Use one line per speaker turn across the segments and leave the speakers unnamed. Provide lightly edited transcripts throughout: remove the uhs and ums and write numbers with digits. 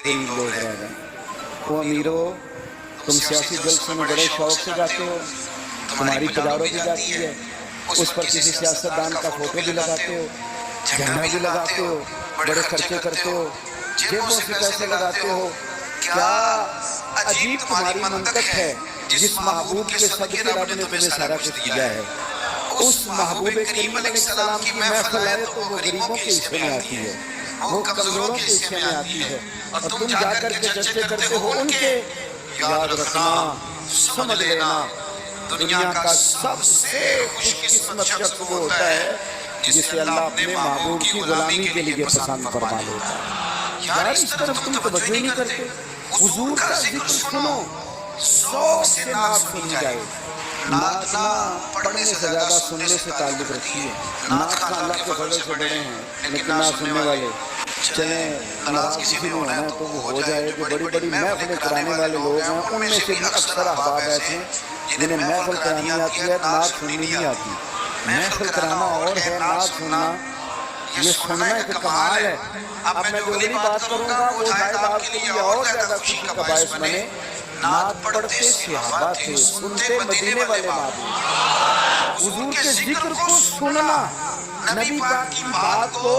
غریب لوگ رہ گئے۔ وہ امیروں، تم سیاسی جلسوں میں بڑے شوق سے جاتے ہو، تمہاری پجاروں بھی جاتی ہے، اس پر کسی سیاستدان کا فوٹو بھی لگاتے ہو، جھنڈا بھی لگاتے ہو، بڑے خرچے کرتے ہو، جیبوں سے پیسے لگاتے ہو۔ کیا عجیب تمہاری منطق ہے، جس محبوب کے صدقے رب نے تمہیں سارا کچھ دیا ہے۔ اس محبوب کریم علیہ السلام کی محفل آئے تو وہ غریبوں کے حصے میں آتی ہے، وہ کمزوروں کے حصے میں آتی ہے، اور تم جا کر کے جشن کرتے ہو ان کے۔ یاد رکھنا، سمجھ لینا، دنیا کا سب سے خوش قسمت شخص وہ ہوتا ہے جسے اللہ اپنے محبوب کی غلامی کے لیے پسند فرما لیتا ہے۔ یار اس طرف تم توجہ نہیں کرتے۔ حضور کا ذکر سنو، ذوق سے نعت سنی جائے۔ نعت نہ پڑھنے سے زیادہ سننے سے تعلق رکھتی ہے۔ نعت خواں اللہ کے فضل سے بڑے ہیں، لیکن نہ سننے والے۔ چلیں ناراض کسی نے ہونا ہے تو وہ ہو جائے کہ بڑی بڑی محفلیں کرانے والے لوگ ہیں، ان میں سے بھی اکثر احباب ایسے ہیں جنہیں محفل کرانی آتی ہے، نعت سننی نہیں آتی۔ محفل کرانا اور ہے، نعت سننا یہ سننا ایک کمال ہے۔ اب میں جو اگلی بات کروں گا وہ شاید آپ کے لیے اور زیادہ خوشی کا باعث بنے۔ نعت پڑھتے صحابہ تھے، سنتے مدینے والے محبوب۔ حضور کے ذکر کو سننا، نبی پاک کی بات کو،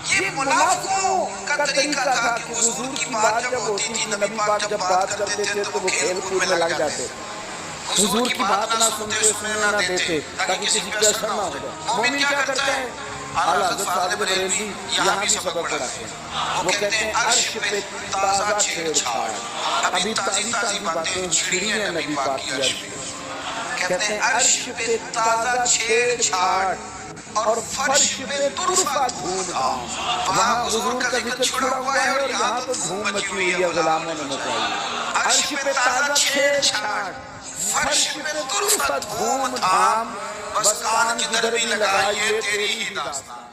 یہ منافقوں کا طریقہ تھا کہ حضور کی بات جب ہوتی تھی، نبی پاک جب بات کرتے تھے تو وہ کھیل کود میں لگ جاتے، حضور کی بات نہ سنتے، سننے نہ دیتے تاکہ کسی پہ اثر نہ ہو جائے۔ مومن کیا کرتا ہے؟ اعلیٰ حضرت صادق بریلوی یہاں بھی سبق پڑھاتے ہیں، وہ کہتے ہیں عرش پہ تازہ چھیڑ چھاڑ، ابھی تازی تازی باتیں چھڑی ہیں نبی پاک کی عرش پہ۔ کہتے ہیں عرش پہ تازہ چھیڑ چھاڑ اور فرش پہ طرفہ دھوم دھام۔ وہاں حضور کا ذکر چھڑا ہوا ہے اور یہاں تو دھوم مچی ہوئی ہے، غلاموں نے مچائی ہے۔ عرش پہ تازہ چھیڑ چھاڑ، فرش پہ طرفہ دھوم دھام، بس کان کدھر بھی لگائیے تیری ہی داستان۔